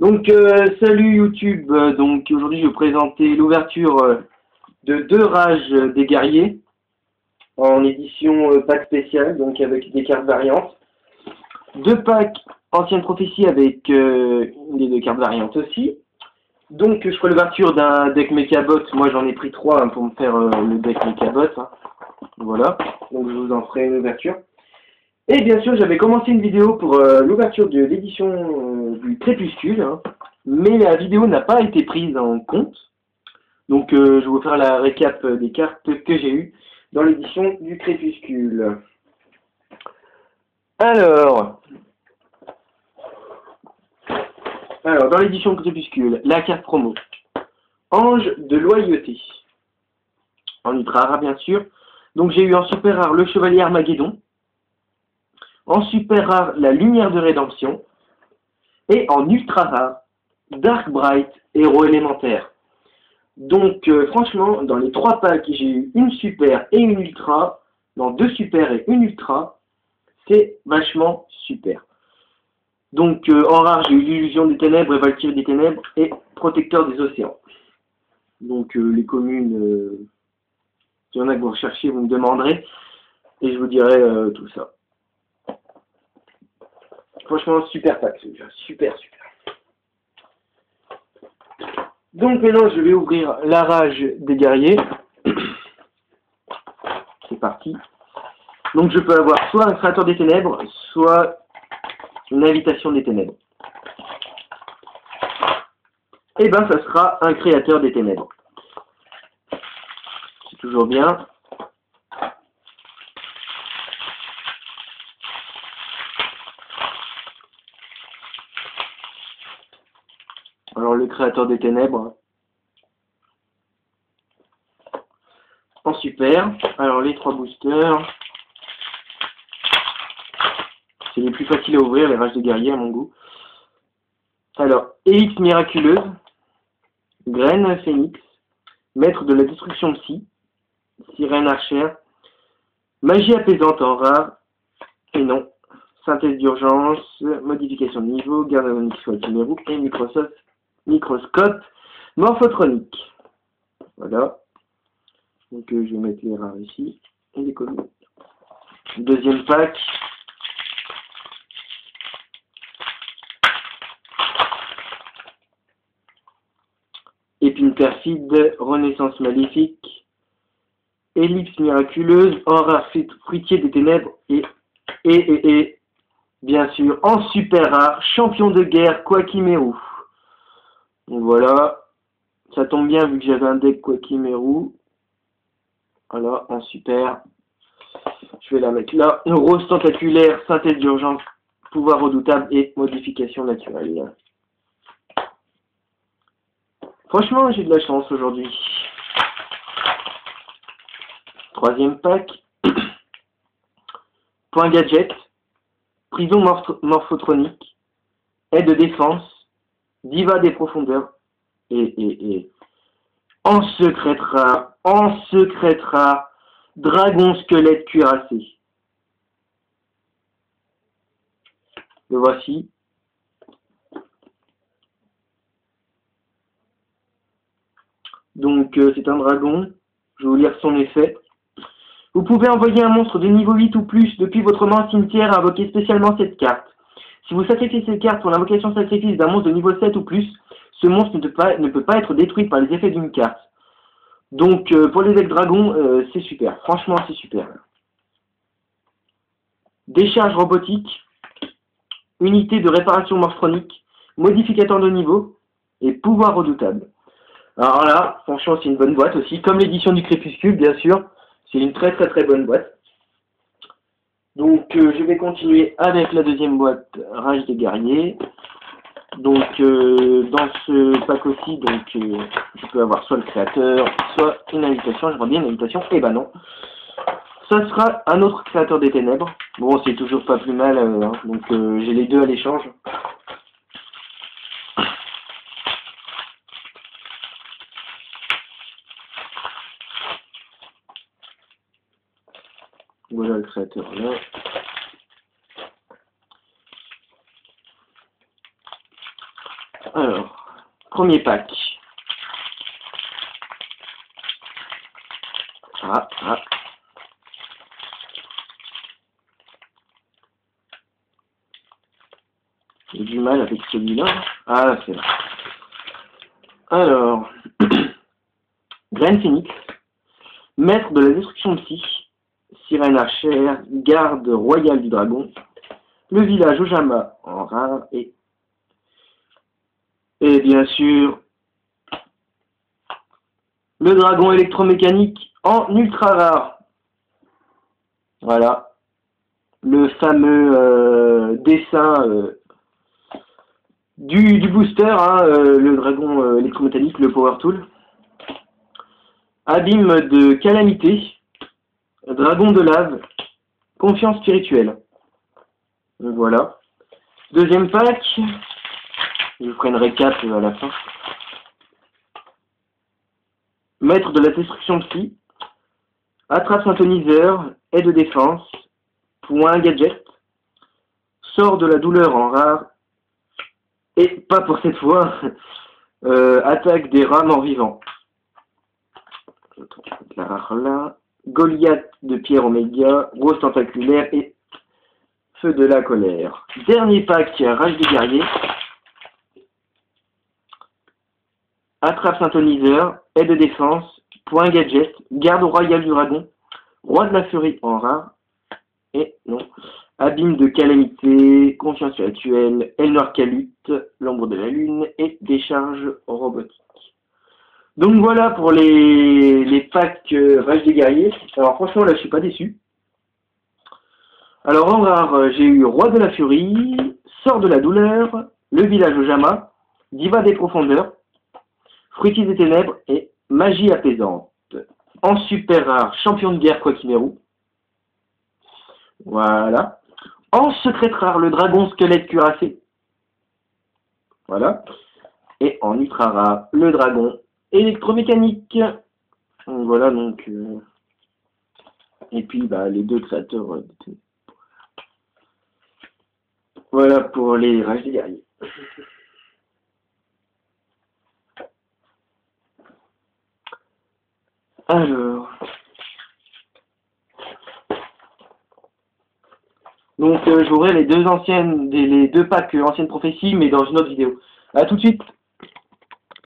Donc salut YouTube, donc aujourd'hui je vais vous présenter l'ouverture de deux rages des guerriers en édition pack spécial, donc avec des cartes variantes. Deux packs ancienne prophétie avec des deux cartes variantes aussi. Donc je ferai l'ouverture d'un deck Mechabot, moi j'en ai pris trois pour me faire le deck Mechabot. Voilà, donc je vous en ferai une ouverture. Et bien sûr, j'avais commencé une vidéo pour l'ouverture de l'édition du Crépuscule, mais la vidéo n'a pas été prise en compte. Donc, je vais vous faire la récap des cartes que j'ai eues dans l'édition du Crépuscule. Alors, dans l'édition Crépuscule, la carte promo. Ange de loyauté. En ultra rare, bien sûr. Donc, j'ai eu en super rare le Chevalier Armageddon. En super rare, la Lumière de Rédemption. Et en ultra rare, Dark Bright, héros élémentaire. Donc franchement, dans les trois packs, j'ai eu une super et une ultra. Dans deux super et une ultra, c'est vachement super. Donc en rare, j'ai eu l'illusion des ténèbres et Valkyrie des ténèbres et protecteur des océans. Donc les communes, s'il y en a que vous recherchez, vous me demanderez et je vous dirai tout ça. Franchement, super pack, super. Donc maintenant, je vais ouvrir la rage des guerriers. C'est parti. Donc je peux avoir soit un créateur des ténèbres, soit une invitation des ténèbres. Et ben, ça sera un créateur des ténèbres. C'est toujours bien. Alors le créateur des ténèbres. En super. Alors les trois boosters. C'est les plus faciles à ouvrir, les rages des guerriers à mon goût. Alors, Élite miraculeuse. Graine phénix. Maître de la destruction psy. Sirène archère. Magie apaisante en rare. Et non. Synthèse d'urgence. Modification de niveau. Garde anonyme numéro. Et microscope morphotronique. Voilà. Donc je vais mettre les rares ici. Et les communes. Deuxième pack. Épine perfide, renaissance maléfique, ellipse miraculeuse, en rare fruitier des ténèbres et bien sûr en super rare, champion de guerre Kwakimeru. Donc voilà, ça tombe bien vu que j'avais un deck Kwakimeru. Voilà, en super. Je vais la mettre là. Une rose tentaculaire, synthèse d'urgence, pouvoir redoutable et modification naturelle. Franchement, j'ai de la chance aujourd'hui. Troisième pack. Point gadget. Prison morphotronique. Aide de défense. Diva des profondeurs. Et. En secret rare. Dragon squelette cuirassé. Le voici. Donc c'est un dragon, je vais vous lire son effet. Vous pouvez envoyer un monstre de niveau 8 ou plus depuis votre main cimetière à invoquer spécialement cette carte. Si vous sacrifiez cette carte pour l'invocation sacrifice d'un monstre de niveau 7 ou plus, ce monstre ne peut pas être détruit par les effets d'une carte. Donc pour les decks dragons, c'est super, franchement c'est super. Décharge robotique, unité de réparation morphronique, modificateur de niveau et pouvoir redoutable. Alors là, franchement, c'est une bonne boîte aussi, comme l'édition du Crépuscule, bien sûr. C'est une très bonne boîte. Donc, je vais continuer avec la deuxième boîte, Rage des guerriers. Donc, dans ce pack aussi, donc, je peux avoir soit le créateur, soit une invitation. J'aimerais bien une invitation, et ben non. Ça sera un autre créateur des ténèbres. Bon, c'est toujours pas plus mal, donc j'ai les deux à l'échange. Voilà le créateur là. Alors, premier pack. Ah. J'ai du mal avec celui-là. Ah, c'est là. Alors, Graine Phoenix, maître de la destruction psy, sirène archère, garde royale du dragon, le village Ojama en rare et bien sûr le dragon électromécanique en ultra rare. Voilà, le fameux dessin du booster, hein, le dragon électromécanique, le Power Tool. Abîme de calamité, dragon de lave, confiance spirituelle. Donc voilà. Deuxième pack, je vous ferai une récap à la fin. Maître de la destruction psy, attrape synthoniseur, aide de défense, point gadget, sort de la douleur en rare, et pas pour cette fois, attaque des rats morts vivants. La rare là. Goliath de pierre oméga, rose tentaculaire et feu de la colère. Dernier pack, rage des guerriers. Attrape synthoniseur, aide de défense, point gadget, garde royal du dragon, roi de la furie en rare, et non, abîme de calamité, confiance spirituelle, aile noire calute, l'ombre de la lune et décharge robotique. Donc voilà pour les packs Rage des guerriers. Alors franchement là je suis pas déçu. Alors en rare j'ai eu Roi de la Furie, Sort de la douleur, Le village Ojama, Diva des profondeurs, Fruitis des ténèbres et Magie apaisante. En super rare, Champion de guerre Quakimeru. Voilà. En secret rare, le dragon squelette cuirassé. Voilà. Et en ultra rare, le dragon électromécanique. Donc, voilà donc. Et puis bah, les deux créateurs. Voilà pour les rages des guerriers. Alors. Donc j'aurai les deux packs anciennes prophéties mais dans une autre vidéo. A tout de suite.